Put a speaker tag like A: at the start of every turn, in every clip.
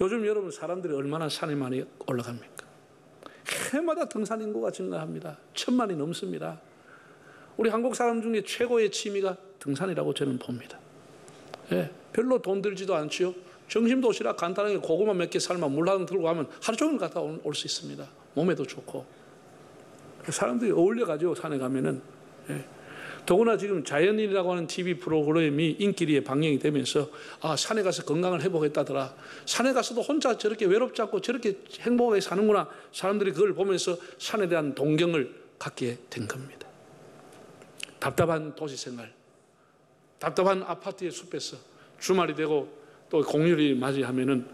A: 요즘 여러분 사람들이 얼마나 산에 많이 올라갑니까? 해마다 등산 인구가 증가합니다. 1000만이 넘습니다. 우리 한국 사람 중에 최고의 취미가 등산이라고 저는 봅니다. 예, 별로 돈 들지도 않지요. 정심도시락 간단하게 고구마 몇 개 삶아 물 한 번 들고 가면 하루 종일 갔다 올 수 있습니다. 몸에도 좋고. 사람들이 어울려가지고 산에 가면은. 예. 더구나 지금 자연인이라고 하는 TV 프로그램이 인기리에 방영이 되면서 아, 산에 가서 건강을 회복했다더라. 산에 가서도 혼자 저렇게 외롭지 않고 저렇게 행복하게 사는구나. 사람들이 그걸 보면서 산에 대한 동경을 갖게 된 겁니다. 답답한 도시생활, 답답한 아파트의 숲에서 주말이 되고 또 공휴일이 맞이하면은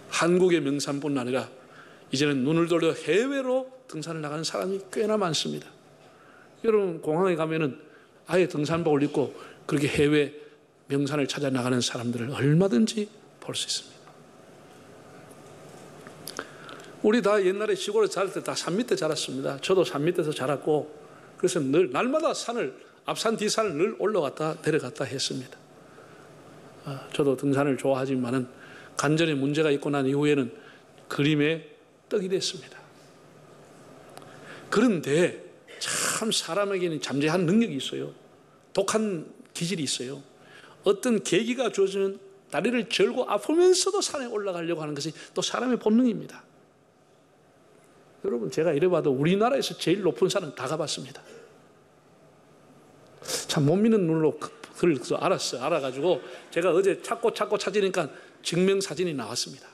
A: 한국의 명산뿐 아니라 이제는 눈을 돌려 해외로 등산을 나가는 사람이 꽤나 많습니다. 여러분 공항에 가면은 아예 등산복을 입고 그렇게 해외 명산을 찾아 나가는 사람들을 얼마든지 볼 수 있습니다. 우리 다 옛날에 시골에 자랄 때 다 산 밑에 자랐습니다. 저도 산 밑에서 자랐고 그래서 늘 날마다 산을 앞산 뒤산을 늘 올라갔다 내려갔다 했습니다. 저도 등산을 좋아하지만은 관절에 문제가 있고 난 이후에는 그림에 떡이 됐습니다. 그런데 참 사람에게는 잠재한 능력이 있어요. 독한 기질이 있어요. 어떤 계기가 주어지면 다리를 절고 아프면서도 산에 올라가려고 하는 것이 또 사람의 본능입니다. 여러분 제가 이래봐도 우리나라에서 제일 높은 산은 다 가봤습니다. 참 못 믿는 눈으로 그걸 알아가지고 제가 어제 찾고 찾으니까 증명사진이 나왔습니다.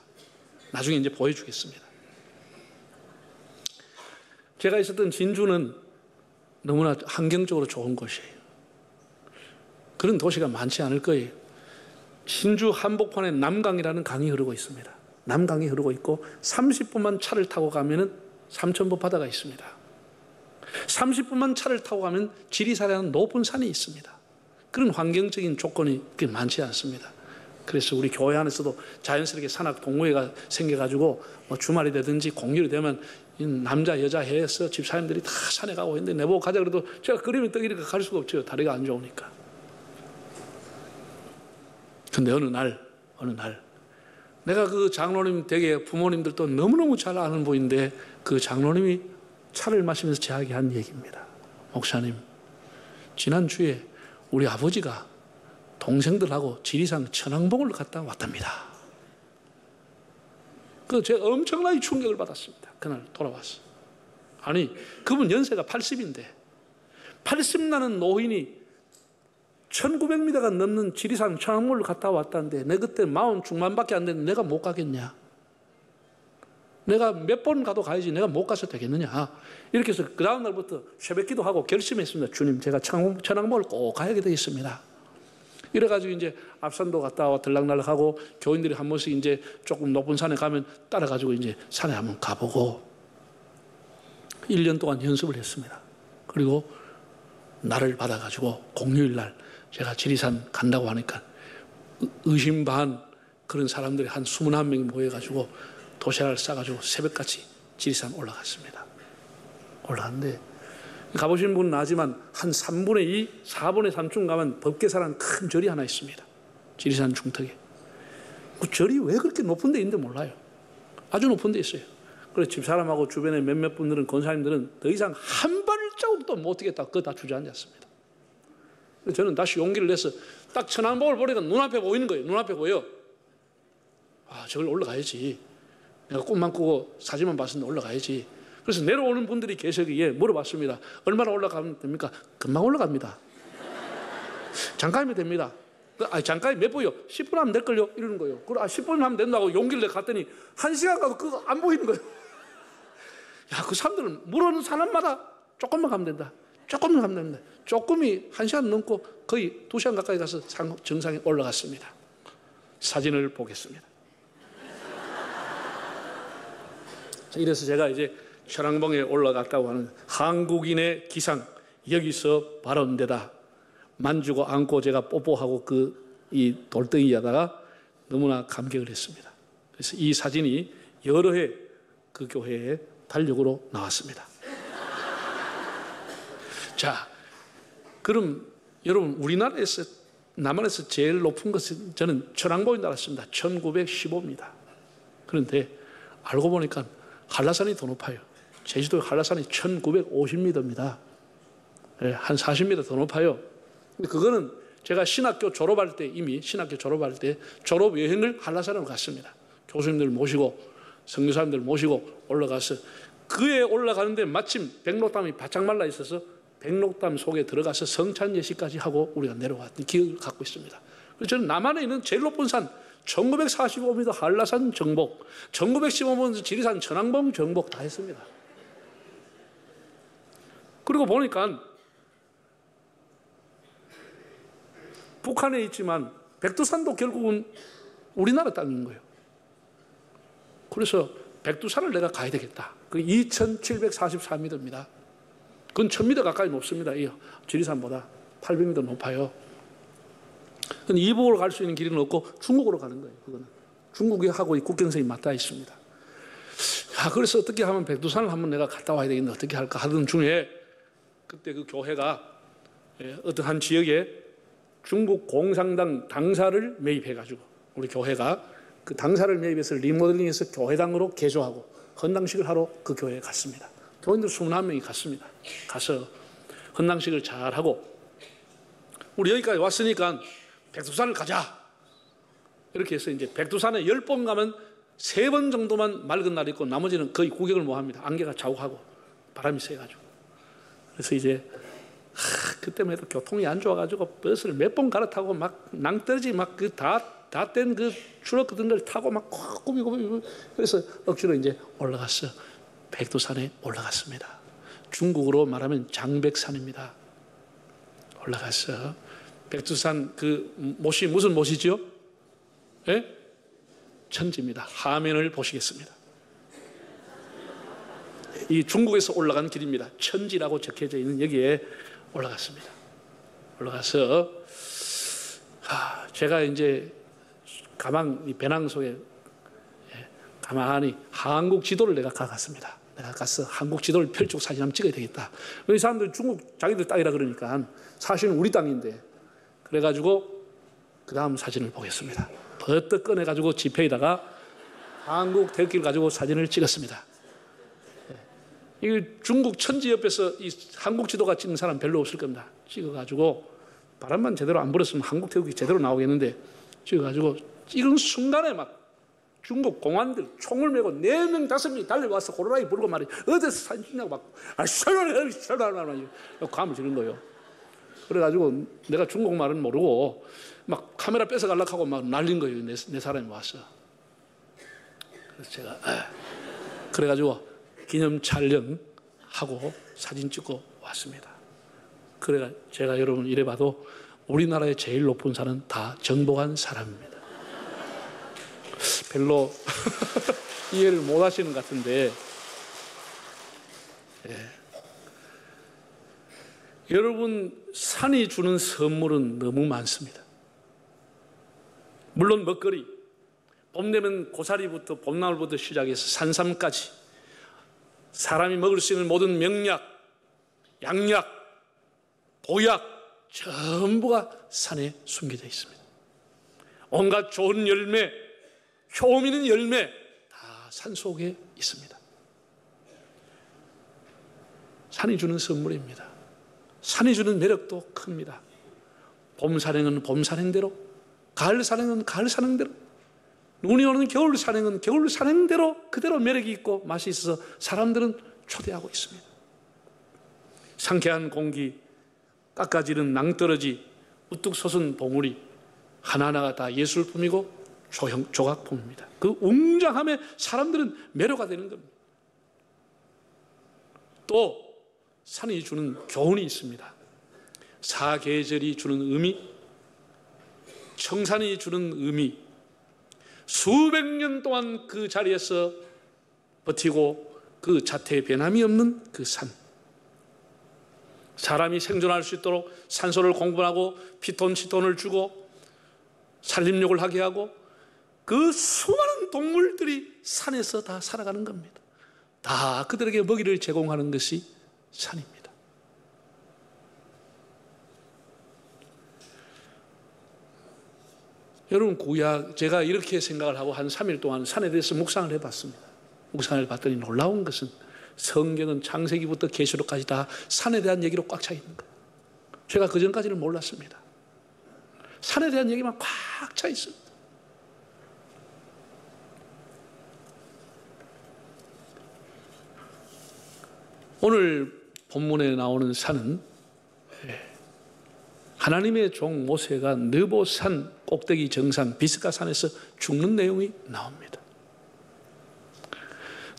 A: 나중에 이제 보여주겠습니다. 제가 있었던 진주는 너무나 환경적으로 좋은 곳이에요. 그런 도시가 많지 않을 거예요. 진주 한복판에 남강이라는 강이 흐르고 있습니다. 남강이 흐르고 있고 30분만 차를 타고 가면은 삼천포 바다가 있습니다. 30분만 차를 타고 가면 지리산이라는 높은 산이 있습니다. 그런 환경적인 조건이 그렇게 많지 않습니다. 그래서 우리 교회 안에서도 자연스럽게 산악 동호회가 생겨가지고 뭐 주말이 되든지 공휴일이 되면 남자 여자 해서 집사님들이 다 산에 가고 있는데 내보고 가자 그래도 제가 그림이 떡이니까 갈 수가 없죠. 다리가 안 좋으니까. 근데 어느 날 내가 그 장로님 댁에 부모님들도 너무너무 잘 아는 분인데 그 장로님이 차를 마시면서 저에게 한 얘기입니다. 목사님, 지난주에 우리 아버지가 동생들하고 지리산 천왕봉을 갔다 왔답니다. 제가 엄청나게 충격을 받았습니다. 그날 돌아왔어. 아니, 그분 연세가 80인데 80 나는 노인이 1900m가 넘는 지리산 천왕봉을 갔다 왔다는데 내 그때 40 중반밖에 안 됐는데 내가 못 가겠냐? 내가 몇 번 가도 가야지 내가 못 가서 되겠느냐? 이렇게 해서 그 다음 날부터 새벽기도 하고 결심했습니다. 주님, 제가 천왕봉을 꼭 가야 되겠습니다. 이래가지고 이제 앞산도 갔다 와 들락날락하고 교인들이 한 번씩 이제 조금 높은 산에 가면 따라가지고 이제 산에 한번 가보고 1년 동안 연습을 했습니다. 그리고 날을 받아가지고 공휴일 날 제가 지리산 간다고 하니까 의심 반 그런 사람들이 한 21명이 모여가지고 도시락을 싸가지고 새벽같이 지리산 올라갔습니다. 올라갔는데 가보신 분은 아지만 한 3분의 2, 4분의 3쯤 가면 법계사라는 큰 절이 하나 있습니다. 지리산 중턱에. 그 절이 왜 그렇게 높은 데 있는지 몰라요. 아주 높은 데 있어요. 그래서 집사람하고 주변에 몇몇 분들은 권사님들은 더 이상 한 발자국도 못 뛰겠다. 그거 다 주저앉았습니다. 그래서 저는 다시 용기를 내서 딱 천왕봉을 보니까 눈앞에 보이는 거예요. 눈앞에 보여. 아, 저걸 올라가야지. 내가 꿈만 꾸고 사진만 봤었는데 올라가야지. 그래서 내려오는 분들이 계시기에 물어봤습니다. 얼마나 올라가면 됩니까? 금방 올라갑니다. 잠깐이면 됩니다. 잠깐이 몇 분이요? 10분 하면 될걸요? 이러는 거예요. 그래, 10분 하면 된다고 용기를 내서 갔더니 1시간 가도 그거 안 보이는 거예요. 야, 그 사람들은 물어오는 사람마다 조금만 가면 된다. 조금만 가면 됩니다. 조금이 1시간 넘고 거의 2시간 가까이 가서 정상에 올라갔습니다. 사진을 보겠습니다. 이래서 제가 이제 천왕봉에 올라갔다고 하는 한국인의 기상, 여기서 발언되다. 만주고 안고 제가 뽀뽀하고 이 돌덩이에다가 너무나 감격을 했습니다. 그래서 이 사진이 여러 해 그 교회에 달력으로 나왔습니다. 자, 그럼 여러분 우리나라에서 남한에서 제일 높은 것은 저는 천왕봉인 줄 알았습니다. 1915입니다. 그런데 알고 보니까 한라산이 더 높아요. 제주도의 한라산이 1950m입니다. 한 40m 더 높아요. 근데 그거는 제가 신학교 졸업할 때, 이미 신학교 졸업할 때 졸업 여행을 한라산으로 갔습니다. 교수님들 모시고 선교사님들 모시고 올라가서, 그에 올라가는데 마침 백록담이 바짝 말라 있어서 백록담 속에 들어가서 성찬 예식까지 하고 우리가 내려왔던 기억을 갖고 있습니다. 그래서 저는 남한에 있는 제일 높은 산 1945m 한라산 정복, 1915m 지리산 천왕봉 정복 다 했습니다. 그리고 보니까 북한에 있지만 백두산도 결국은 우리나라 땅인 거예요. 그래서 백두산을 내가 가야 되겠다. 그 2744m입니다. 그건 1000m 가까이 높습니다. 이 지리산보다 800m 높아요. 이북으로 갈 수 있는 길은 없고 중국으로 가는 거예요. 그거는 중국하고 국경선이 맞닿아 있습니다. 그래서 어떻게 하면 백두산을 한번 내가 갔다 와야 되겠는데 어떻게 할까 하던 중에, 그때 그 교회가 어떤 한 지역에 중국 공산당 당사를 매입해가지고 우리 교회가 그 당사를 매입해서 리모델링해서 교회당으로 개조하고 헌당식을 하러 그 교회에 갔습니다. 교인들 21명이 갔습니다. 가서 헌당식을 잘하고, 우리 여기까지 왔으니까 백두산을 가자 이렇게 해서 이제 백두산에 10번 가면 3번 정도만 맑은 날이 있고 나머지는 거의 구경을 못 합니다. 안개가 자욱하고 바람이 세가지고. 그래서 이제 그때만 해도 교통이 안 좋아가지고 버스를 몇 번 갈아타고 막 낭떠러지 막 그 다 뗀 그 트럭 같은 걸 타고 막 꾸미고, 그래서 억지로 이제 올라갔어. 백두산에 올라갔습니다. 중국으로 말하면 장백산입니다. 올라갔어. 백두산 그 못이 무슨 못이죠? 예? 천지입니다. 하면을 보시겠습니다. 이 중국에서 올라간 길입니다. 천지라고 적혀져 있는 여기에 올라갔습니다. 올라가서 제가 이제 가방 이 배낭 속에 가만히 한국 지도를 내가 가갔습니다. 내가 가서 한국 지도를 펼치고 사진 한번 찍어야 되겠다. 이 사람들 중국 자기들 땅이라 그러니까 사실은 우리 땅인데, 그래가지고 그 다음 사진을 보겠습니다. 버떡 꺼내가지고 지폐에다가 한국 태극기를 가지고 사진을 찍었습니다. 이 중국 천지 옆에서 이 한국 지도가 찍는 사람 별로 없을 겁니다. 찍어가지고 바람만 제대로 안 불었으면 한국 태극기 제대로 나오겠는데, 찍어가지고 찍은 순간에 막 중국 공안들 총을 메고 4명 5명이 달려와서 호루라기 불고 말이야. 어디서 사진 찍냐고 막 감을 지는 거예요. 그래가지고 내가 중국말은 모르고 막 카메라 뺏어가려고 하고 막 날린 거예요. 내 사람이 와서. 그래서 제가 그래가지고 기념 촬영하고 사진 찍고 왔습니다. 그래가 제가 여러분 이래 봐도 우리나라의 제일 높은 산은 다 정복한 사람입니다. 별로 이해를 못 하시는 것 같은데, 여러분 산이 주는 선물은 너무 많습니다. 물론 먹거리, 봄 되면 고사리부터 봄나물부터 시작해서 산삼까지 사람이 먹을 수 있는 모든 명약, 양약, 보약 전부가 산에 숨겨져 있습니다. 온갖 좋은 열매, 효험 있는 열매 다 산 속에 있습니다. 산이 주는 선물입니다. 산이 주는 매력도 큽니다. 봄 산행은 봄 산행대로, 가을 산행은 가을 산행대로, 눈이 오는 겨울 산행은 겨울 산행대로 그대로 매력이 있고 맛이 있어서 사람들은 초대하고 있습니다. 상쾌한 공기, 깎아지는 낭떠러지, 우뚝 솟은 봉우리 하나하나가 다 예술품이고 조각품입니다. 그 웅장함에 사람들은 매료가 되는 겁니다. 또 산이 주는 교훈이 있습니다. 사계절이 주는 의미, 청산이 주는 의미, 수백 년 동안 그 자리에서 버티고 그 자태에 변함이 없는 그 산, 사람이 생존할 수 있도록 산소를 공급하고 피톤치톤을 주고 산림욕을 하게 하고 그 수많은 동물들이 산에서 다 살아가는 겁니다. 다 그들에게 먹이를 제공하는 것이 산입니다. 여러분, 구약 제가 이렇게 생각을 하고 한 3일 동안 산에 대해서 묵상을 해봤습니다. 묵상을 봤더니 놀라운 것은 성경은 창세기부터 계시록까지 다 산에 대한 얘기로 꽉 차 있는 거예요. 제가 그전까지는 몰랐습니다. 산에 대한 얘기만 꽉 차 있습니다. 오늘 본문에 나오는 산은 하나님의 종 모세가 느보산 꼭대기 정상 비스가산에서 죽는 내용이 나옵니다.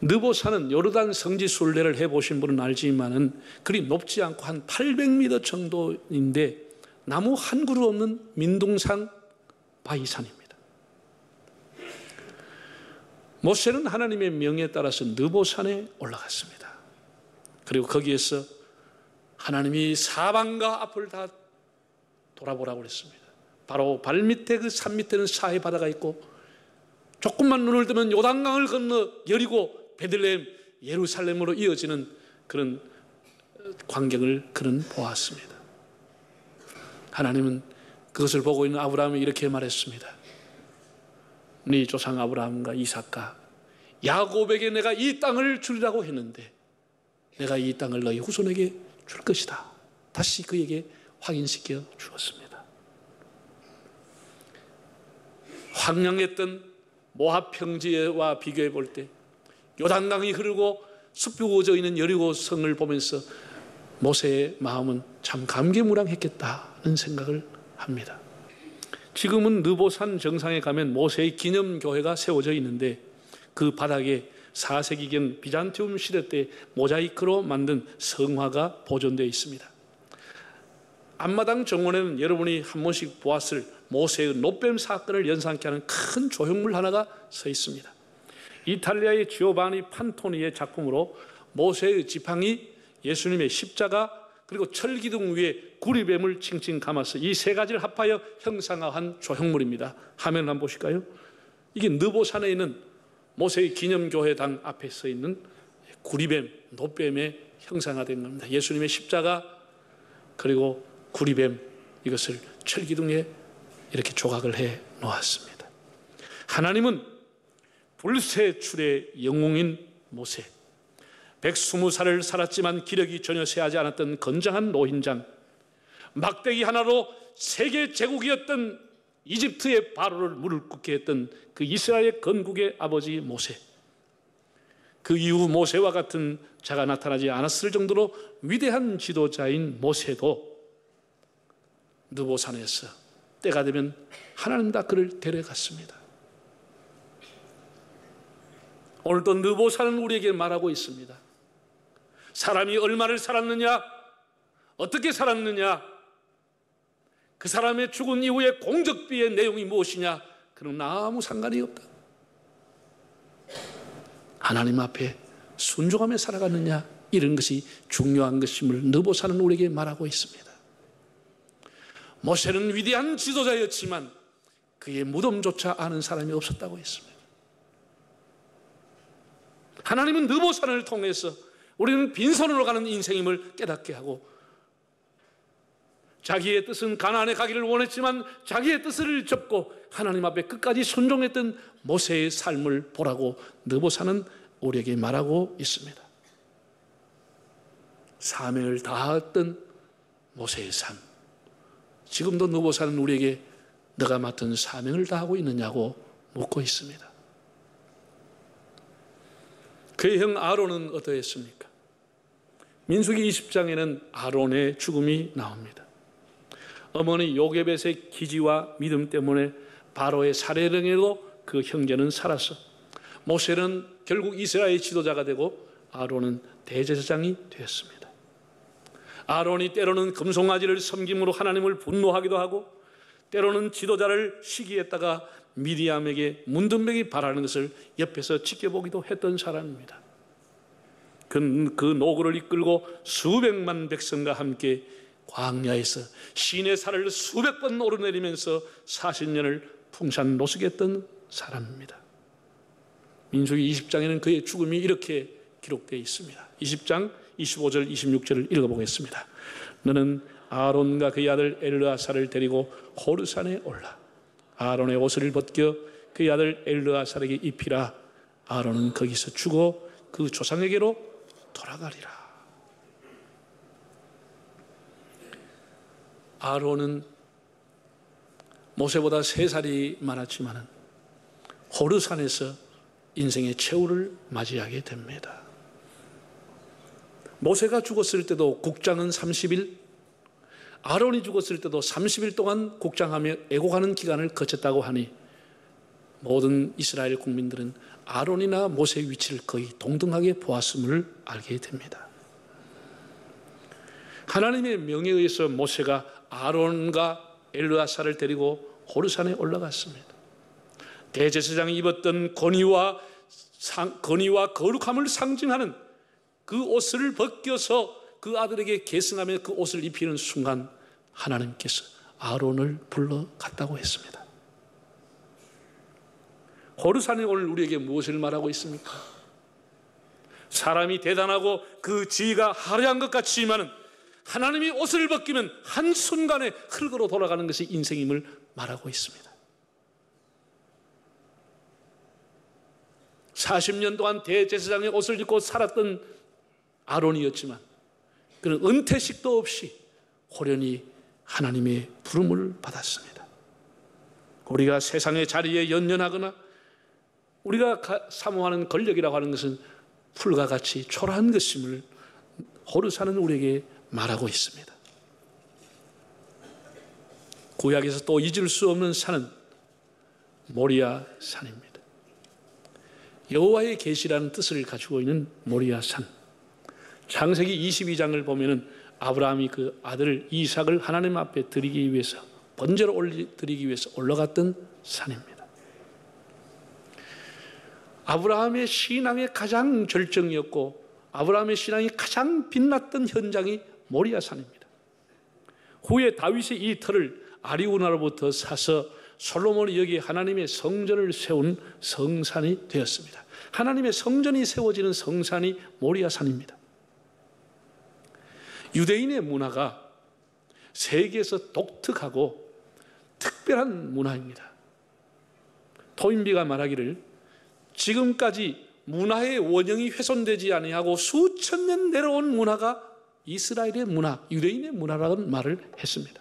A: 느보산은 요르단 성지 순례를 해보신 분은 알지만은 그리 높지 않고 한 800m 정도인데 나무 한 그루 없는 민둥산 바위산입니다. 모세는 하나님의 명에 따라서 느보산에 올라갔습니다. 그리고 거기에서 하나님이 사방과 앞을 다 돌아보라고 그랬습니다. 바로 발밑에 그 산 밑에는 사해 바다가 있고 조금만 눈을 뜨면 요단강을 건너 여리고 베들레헴 예루살렘으로 이어지는 그런 광경을 그는 보았습니다. 하나님은 그것을 보고 있는 아브라함이 이렇게 말했습니다. 네 조상 아브라함과 이삭과 야곱에게 내가 이 땅을 주리라고 했는데 내가 이 땅을 너희 후손에게 줄 것이다. 다시 그에게 확인시켜 주었습니다. 황량했던 모압 평지와 비교해 볼 때 요단강이 흐르고 숲이 우거져 있는 여리고 성을 보면서 모세의 마음은 참 감개무량했겠다는 생각을 합니다. 지금은 느보산 정상에 가면 모세의 기념교회가 세워져 있는데 그 바닥에 4세기경 비잔티움 시대 때 모자이크로 만든 성화가 보존되어 있습니다. 앞마당 정원에는 여러분이 한 번씩 보았을 모세의 노뱀 사건을 연상케 하는 큰 조형물 하나가 서 있습니다. 이탈리아의 지오바니 판토니의 작품으로 모세의 지팡이, 예수님의 십자가, 그리고 철기둥 위에 구리뱀을 칭칭 감아서 이 세 가지를 합하여 형상화한 조형물입니다. 화면 한번 보실까요? 이게 느보산에 있는 모세의 기념교회당 앞에 서 있는 구리뱀, 노뱀의 형상화된 겁니다. 예수님의 십자가 그리고 구리뱀, 이것을 철기둥에 이렇게 조각을 해 놓았습니다. 하나님은 불세출의 영웅인 모세, 120살을 살았지만 기력이 전혀 쇠하지 않았던 건장한 노인장, 막대기 하나로 세계 제국이었던 이집트의 바로를 무릎 꿇게 했던 그 이스라엘 건국의 아버지 모세, 그 이후 모세와 같은 자가 나타나지 않았을 정도로 위대한 지도자인 모세도 느보산에서 때가 되면 하나님 다 그를 데려갔습니다. 오늘도 느보산은 우리에게 말하고 있습니다. 사람이 얼마를 살았느냐, 어떻게 살았느냐, 그 사람의 죽은 이후의 공적비의 내용이 무엇이냐, 그런 아무 상관이 없다. 하나님 앞에 순종하며 살아갔느냐, 이런 것이 중요한 것임을 느보산은 우리에게 말하고 있습니다. 모세는 위대한 지도자였지만 그의 무덤조차 아는 사람이 없었다고 했습니다. 하나님은 느보산을 통해서 우리는 빈손으로 가는 인생임을 깨닫게 하고, 자기의 뜻은 가나안에 가기를 원했지만 자기의 뜻을 접고 하나님 앞에 끝까지 순종했던 모세의 삶을 보라고 느보산은 우리에게 말하고 있습니다. 사명을 다했던 모세의 삶, 지금도 느보산은 우리에게 너가 맡은 사명을 다하고 있느냐고 묻고 있습니다. 그의 형 아론은 어떠했습니까? 민수기 20장에는 아론의 죽음이 나옵니다. 어머니 요게벳의 기지와 믿음 때문에 바로의 살해령에도 그 형제는 살았어. 모세는 결국 이스라엘 지도자가 되고 아론은 대제사장이 되었습니다. 아론이 때로는 금송아지를 섬김으로 하나님을 분노하기도 하고, 때로는 지도자를 시기했다가 미디암에게 문둥병이 바라는 것을 옆에서 지켜보기도 했던 사람입니다. 그 노고를 이끌고 수백만 백성과 함께 광야에서 시내 산을 수백 번 오르내리면서 40년을 풍산 노숙했던 사람입니다. 민수기 20장에는 그의 죽음이 이렇게 기록되어 있습니다. 20장 25절 26절을 읽어보겠습니다. 너는 아론과 그의 아들 엘르아사를 데리고 호르산에 올라 아론의 옷을 벗겨 그의 아들 엘르아살에게 입히라. 아론은 거기서 죽어 그 조상에게로 돌아가리라. 아론은 모세보다 3살이 많았지만 호르산에서 인생의 최후를 맞이하게 됩니다. 모세가 죽었을 때도 국장은 30일, 아론이 죽었을 때도 30일 동안 국장하며 애곡하는 기간을 거쳤다고 하니 모든 이스라엘 국민들은 아론이나 모세의 위치를 거의 동등하게 보았음을 알게 됩니다. 하나님의 명에 의해서 모세가 아론과 엘르아살을 데리고 호르산에 올라갔습니다. 대제사장이 입었던 권위와 거룩함을 상징하는 그 옷을 벗겨서 그 아들에게 계승하며 그 옷을 입히는 순간 하나님께서 아론을 불러갔다고 했습니다. 호르산이 오늘 우리에게 무엇을 말하고 있습니까? 사람이 대단하고 그 지위가 화려한 것 같지만은 하나님이 옷을 벗기면 한순간에 흙으로 돌아가는 것이 인생임을 말하고 있습니다. 40년 동안 대제사장의 옷을 입고 살았던 아론이었지만 그는 은퇴식도 없이 호련히 하나님의 부름을 받았습니다. 우리가 세상의 자리에 연연하거나 우리가 사모하는 권력이라고 하는 것은 풀과 같이 초라한 것임을 호르산은 우리에게 말하고 있습니다. 구약에서 또 잊을 수 없는 산은 모리아 산입니다. 여호와의 계시라는 뜻을 가지고 있는 모리아 산. 창세기 22장을 보면은 아브라함이 그 아들 이삭을 하나님 앞에 드리기 위해서 번제로 드리기 위해서 올라갔던 산입니다. 아브라함의 신앙의 가장 절정이었고 아브라함의 신앙이 가장 빛났던 현장이 모리아 산입니다. 후에 다윗이 이 터를 아리우나로부터 사서 솔로몬이 여기에 하나님의 성전을 세운 성산이 되었습니다. 하나님의 성전이 세워지는 성산이 모리아 산입니다. 유대인의 문화가 세계에서 독특하고 특별한 문화입니다. 토인비가 말하기를 지금까지 문화의 원형이 훼손되지 아니하고 수천 년 내려온 문화가 이스라엘의 문화, 유대인의 문화라는 말을 했습니다.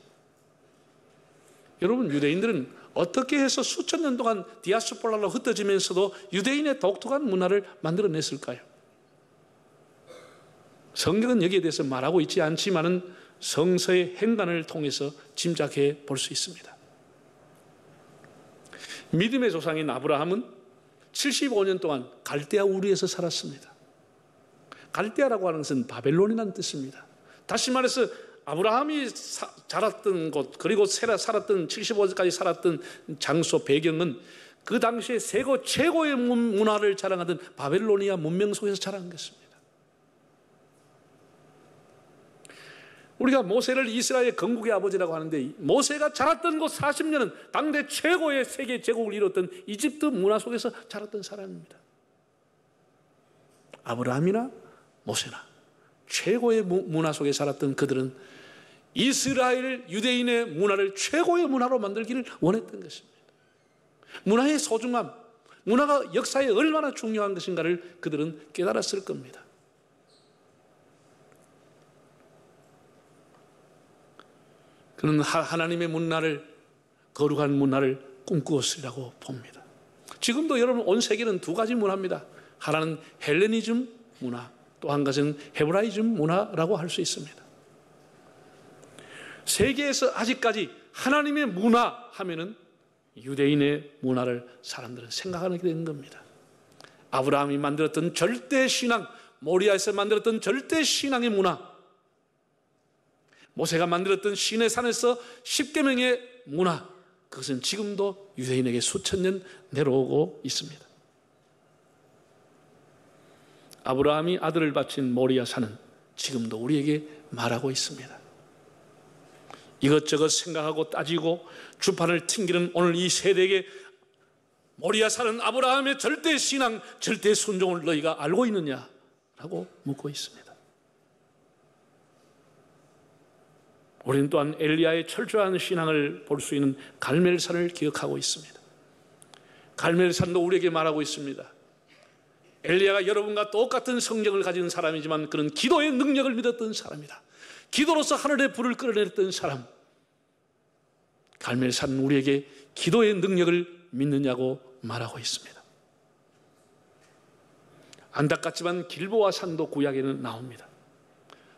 A: 여러분, 유대인들은 어떻게 해서 수천 년 동안 디아스포라로 흩어지면서도 유대인의 독특한 문화를 만들어냈을까요? 성경은 여기에 대해서 말하고 있지 않지만은 성서의 행간을 통해서 짐작해 볼 수 있습니다. 믿음의 조상인 아브라함은 75년 동안 갈대아 우르에서 살았습니다. 갈대아라고 하는 것은 바벨론이라는 뜻입니다. 다시 말해서 아브라함이 자랐던 곳 그리고 살았던 75년까지 살았던 장소 배경은 그 당시에 세계 최고의 문화를 자랑하던 바벨로니아 문명 속에서 자란 것입니다. 우리가 모세를 이스라엘의 건국의 아버지라고 하는데 모세가 자랐던 곳 40년은 당대 최고의 세계 제국을 이뤘던 이집트 문화 속에서 자랐던 사람입니다. 아브라함이나 모세나 최고의 문화 속에 살았던 그들은 이스라엘 유대인의 문화를 최고의 문화로 만들기를 원했던 것입니다. 문화의 소중함, 문화가 역사에 얼마나 중요한 것인가를 그들은 깨달았을 겁니다. 그는 하나님의 문화를, 거룩한 문화를 꿈꾸었으리라고 봅니다. 지금도 여러분 온 세계는 두 가지 문화입니다. 하나는 헬레니즘 문화, 또 한 가지는 헤브라이즘 문화라고 할 수 있습니다. 세계에서 아직까지 하나님의 문화 하면은 유대인의 문화를 사람들은 생각하게 되는 겁니다. 아브라함이 만들었던 절대 신앙, 모리아에서 만들었던 절대 신앙의 문화, 모세가 만들었던 시내 산에서 십계명의 문화, 그것은 지금도 유대인에게 수천 년 내려오고 있습니다. 아브라함이 아들을 바친 모리아 산은 지금도 우리에게 말하고 있습니다. 이것저것 생각하고 따지고 주판을 튕기는 오늘 이 세대에게 모리아 산은 아브라함의 절대 신앙, 절대 순종을 너희가 알고 있느냐라고 묻고 있습니다. 우리는 또한 엘리야의 철저한 신앙을 볼 수 있는 갈멜산을 기억하고 있습니다. 갈멜산도 우리에게 말하고 있습니다. 엘리야가 여러분과 똑같은 성경을 가진 사람이지만 그는 기도의 능력을 믿었던 사람이다. 기도로서 하늘의 불을 끌어냈던 사람. 갈멜산은 우리에게 기도의 능력을 믿느냐고 말하고 있습니다. 안타깝지만 길보아 산도 구약에는 나옵니다.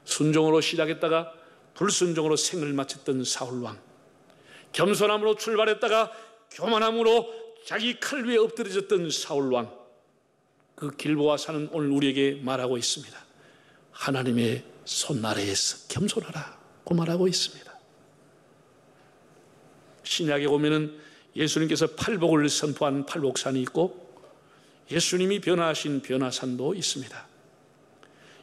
A: 순종으로 시작했다가 불순종으로 생을 마쳤던 사울왕, 겸손함으로 출발했다가 교만함으로 자기 칼 위에 엎드려졌던 사울왕, 그 길보아 산은 오늘 우리에게 말하고 있습니다. 하나님의 손 아래에서 겸손하라고 말하고 있습니다. 신약에 보면은 예수님께서 팔복을 선포한 팔복산이 있고 예수님이 변화하신 변화산도 있습니다.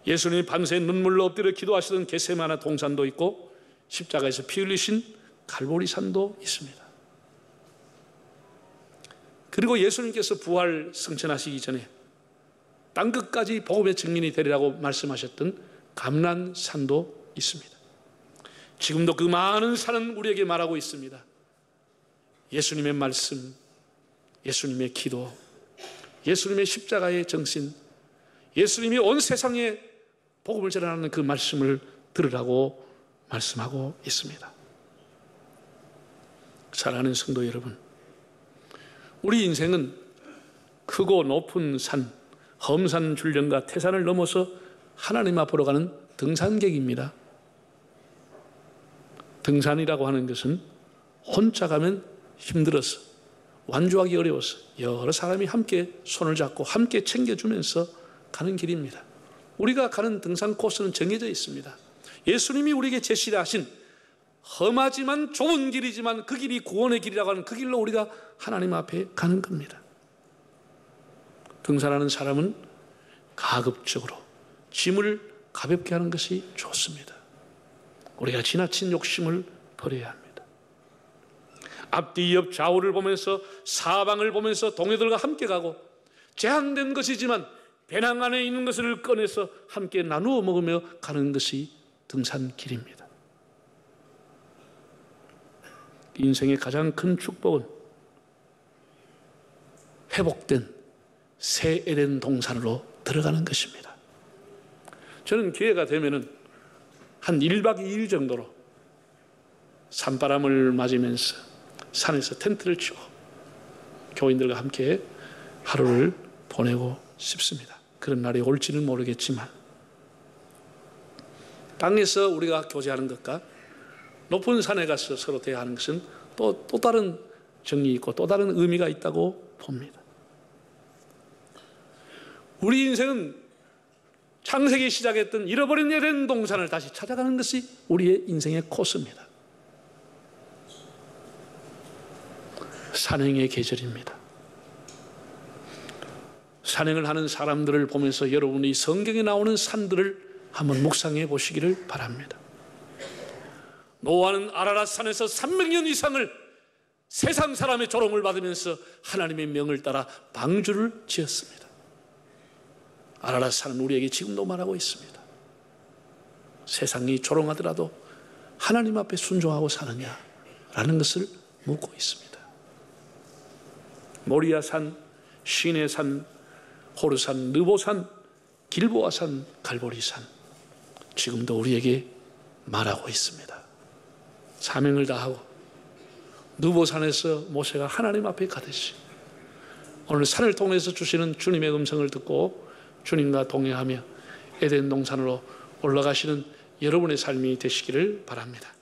A: 예수님이 밤새 눈물로 엎드려 기도하시던 겟세마네 동산도 있고 십자가에서 피 흘리신 갈보리산도 있습니다. 그리고 예수님께서 부활 승천하시기 전에 땅끝까지 복음의 증인이 되리라고 말씀하셨던 감난산도 있습니다. 지금도 그 많은 산은 우리에게 말하고 있습니다. 예수님의 말씀, 예수님의 기도, 예수님의 십자가의 정신, 예수님이 온 세상에 복음을 전하는 그 말씀을 들으라고 말씀하고 있습니다. 사랑하는 성도 여러분, 우리 인생은 크고 높은 산, 험산 줄령과 태산을 넘어서 하나님 앞으로 가는 등산객입니다. 등산이라고 하는 것은 혼자 가면 힘들어서 완주하기 어려워서 여러 사람이 함께 손을 잡고 함께 챙겨주면서 가는 길입니다. 우리가 가는 등산 코스는 정해져 있습니다. 예수님이 우리에게 제시하신 험하지만 좁은 길이지만 그 길이 구원의 길이라고 하는 그 길로 우리가 하나님 앞에 가는 겁니다. 등산하는 사람은 가급적으로 짐을 가볍게 하는 것이 좋습니다. 우리가 지나친 욕심을 버려야 합니다. 앞뒤 옆 좌우를 보면서 사방을 보면서 동료들과 함께 가고 제한된 것이지만 배낭 안에 있는 것을 꺼내서 함께 나누어 먹으며 가는 것이 등산길입니다. 인생의 가장 큰 축복은 회복된 새 에덴 동산으로 들어가는 것입니다. 저는 기회가 되면은 한 1박 2일 정도로 산바람을 맞으면서 산에서 텐트를 치고 교인들과 함께 하루를 보내고 싶습니다. 그런 날이 올지는 모르겠지만 땅에서 우리가 교제하는 것과 높은 산에 가서 서로 대화하는 것은 또 다른 정이 있고 또 다른 의미가 있다고 봅니다. 우리 인생은 창세기 시작했던 잃어버린 에덴 동산을 다시 찾아가는 것이 우리의 인생의 코스입니다. 산행의 계절입니다. 산행을 하는 사람들을 보면서 여러분이 성경에 나오는 산들을 한번 묵상해 보시기를 바랍니다. 노아는 아라랏 산에서 300년 이상을 세상 사람의 조롱을 받으면서 하나님의 명을 따라 방주를 지었습니다. 아라랏 산은 우리에게 지금도 말하고 있습니다. 세상이 조롱하더라도 하나님 앞에 순종하고 사느냐라는 것을 묻고 있습니다. 모리아산, 시내산, 호르산, 느보산, 길보아산, 갈보리산 지금도 우리에게 말하고 있습니다. 사명을 다하고 느보산에서 모세가 하나님 앞에 가듯이 오늘 산을 통해서 주시는 주님의 음성을 듣고 주님과 동행하며 에덴 동산으로 올라가시는 여러분의 삶이 되시기를 바랍니다.